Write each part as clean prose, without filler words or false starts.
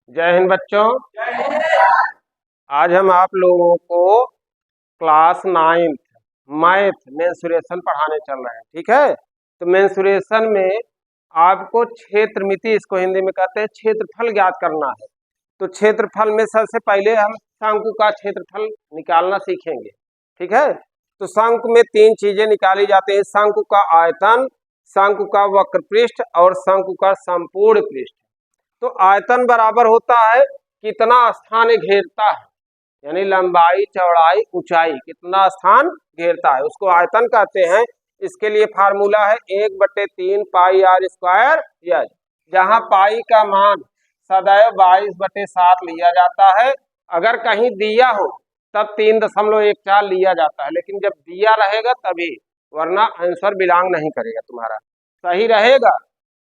जय हिंद बच्चों। आज हम आप लोगों को क्लास 9th मैथ मेंसुरेशन पढ़ाने चल रहे हैं। ठीक है, तो मेंसुरेशन में आपको क्षेत्रमिति, इसको हिंदी में कहते हैं क्षेत्रफल, ज्ञात करना है। तो क्षेत्रफल में सबसे पहले हम शंकु का क्षेत्रफल निकालना सीखेंगे। ठीक है, तो शंकु में 3 चीजें निकाली जाती है: शंकु का आयतन, शंकु का वक्र पृष्ठ और शंकु का संपूर्ण पृष्ठ। तो आयतन बराबर होता है कितना स्थान घेरता है, यानी लंबाई, चौड़ाई, ऊंचाई, कितना स्थान घेरता है, उसको आयतन कहते हैं। इसके लिए फार्मूला है 1/3 पाई r स्क्वायर एच, जहां पाई का मान सदैव 22/7 लिया जाता है। अगर कहीं दिया हो तब 3.14 लिया जाता है, लेकिन जब दिया रहेगा तभी, वरना आंसर बिलोंग नहीं करेगा। तुम्हारा सही रहेगा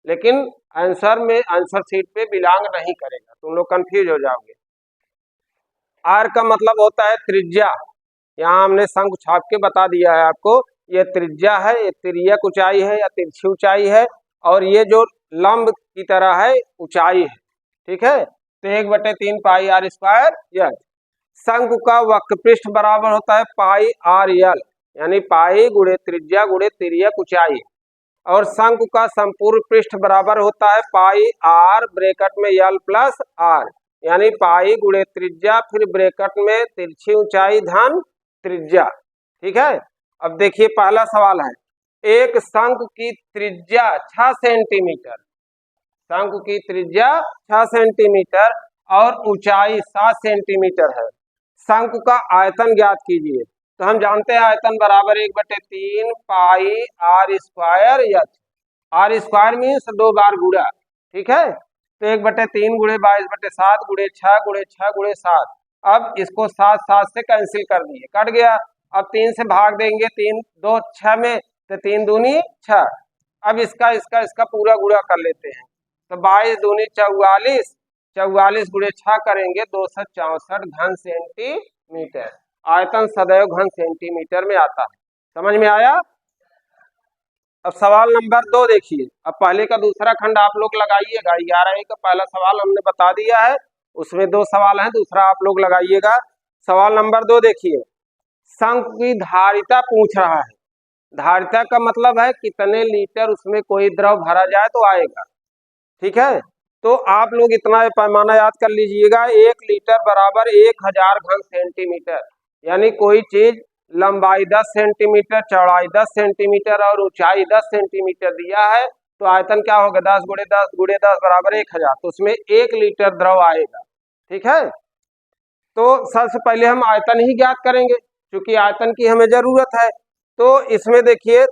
लेकिन आंसर में, आंसर शीट पे बिलोंग नहीं करेगा, तुम लोग कंफ्यूज हो जाओगे। आर का मतलब होता है त्रिज्या। यहाँ हमने शंकु छाप के बता दिया है आपको, ये त्रिज्या है, ये तिर्यक ऊंचाई है या तिरछी ऊंचाई है, और ये जो लंब की तरह है ऊंचाई है। ठीक है, तो 1/3 पाई r स्क्वायर एच। शंकु का वक्र पृष्ठ बराबर होता है पाई r l, यानी पाई गुणे त्रिज्या गुणे तिर्यक ऊंचाई। और शंकु का संपूर्ण पृष्ठ बराबर होता है पाई r ब्रैकेट में l प्लस r, यानी पाई गुणे त्रिज्या फिर ब्रैकेट में तिरछी ऊंचाई धन त्रिज्या। ठीक है, अब देखिए पहला सवाल है, एक शंकु की त्रिज्या 6 सेंटीमीटर, शंकु की त्रिज्या 6 सेंटीमीटर और ऊंचाई 7 सेंटीमीटर है। शंकु का आयतन ज्ञात कीजिए। तो हम जानते हैं आयतन बराबर 1/3 पाई r square H. r square means 2 बार गुणा। ठीक है, तो 1/3 गुणे 22/7 गुणे 6 गुणे 6 गुणे 7। अब इसको 7 से कैंसिल कर दिए, कट गया। अब 3 से भाग देंगे, 3 2 6 में, तो 3 दूनी 6। अब इसका पूरा गुणा कर लेते हैं, तो 22 दूनी 44, 44 गुणे 6 करेंगे 264 घन सेंटीमीटर। आयतन सदैव घन सेंटीमीटर में आता है। समझ में आया? अब सवाल नंबर 2 देखिए। अब पहले का दूसरा खंड आप लोग लगाइएगा। 11A का पहला सवाल हमने बता दिया है, उसमें 2 सवाल हैं, दूसरा आप लोग लगाइएगा। सवाल नंबर 2 देखिए, शंकु की धारिता पूछ रहा है। धारिता का मतलब है कितने लीटर उसमें कोई द्रव भरा जाए तो आएगा। ठीक है, तो आप लोग इतना पैमाना याद कर लीजिएगा, 1 लीटर बराबर 1000 घन सेंटीमीटर, यानी कोई चीज लंबाई 10 सेंटीमीटर, चौड़ाई 10 सेंटीमीटर और ऊंचाई 10 सेंटीमीटर दिया है, तो आयतन क्या होगा? 10 गुणे 10 गुणे 10 बराबर 1000, तो उसमें 1 लीटर द्रव आएगा। ठीक है, तो सबसे पहले हम आयतन ही ज्ञात करेंगे, क्योंकि आयतन की हमें जरूरत है। तो इसमें देखिए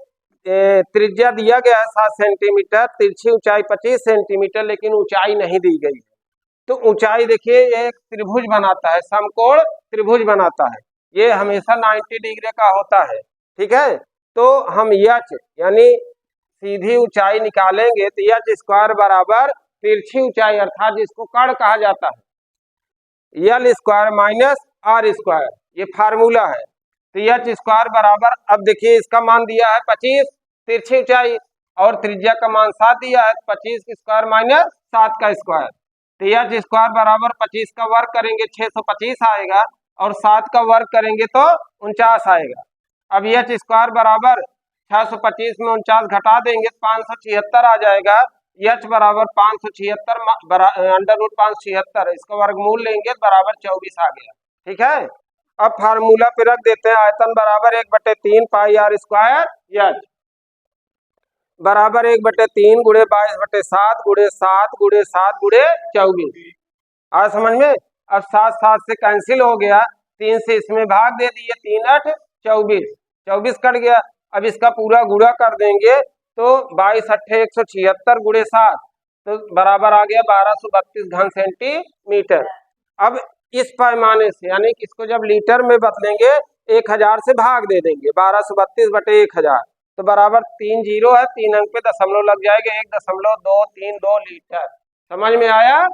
त्रिज्या दिया गया है 7 सेंटीमीटर, तिरछी ऊंचाई 25 सेंटीमीटर, लेकिन ऊंचाई नहीं दी गई। तो ऊंचाई देखिए, ये एक त्रिभुज बनाता है, समकोण त्रिभुज बनाता है, ये हमेशा 90 डिग्री का होता है। ठीक है, तो हम एच यानी सीधी ऊंचाई निकालेंगे, तो एच स्क्वायर बराबर तिरछी ऊंचाई अर्थात जिसको कर्ण कहा जाता है, L square minus R square, ये फार्मूला है। तो एच स्क्वायर बराबर, अब देखिए इसका मान दिया है 25 तिरछी ऊंचाई और त्रिज्या का मान 7 दिया है, 25 का स्क्वायर माइनस 7 का स्क्वायर। तो एच स्क्वायर बराबर 25 का वर्ग करेंगे 625 आएगा, और 7 का वर्ग करेंगे तो 49 आएगा। अब एच स्क्वायर बराबर 625 में 49 घटा देंगे 576 आ जाएगा। एच बराबर 576 अंडर रूट 576, इसका वर्गमूल लेंगे बराबर 24 आ गया। ठीक है, अब फार्मूला पे रख देते हैं, आयतन बराबर 1/3 पाई r स्क्वायर एच बराबर 1/3 गुणे 22/7 गुणे 7 गुणे 7 गुणे 24। आज समझ में? अब 7 से कैंसिल हो गया, 3 से इसमें भाग दे दिए, 3 8 24, 24 कट गया। अब इसका पूरा गुणा कर देंगे, तो 22 8 176 गुणे 7, तो बराबर आ गया 1232 घन सेंटीमीटर। अब इस पैमाने से, यानी कि इसको जब लीटर में बदलेंगे 1000 से भाग दे देंगे, 1232/1000, तो बराबर 3 0 है, 3 अंक पे दशमलव लग जाएगा, 1.232 लीटर। समझ में आया?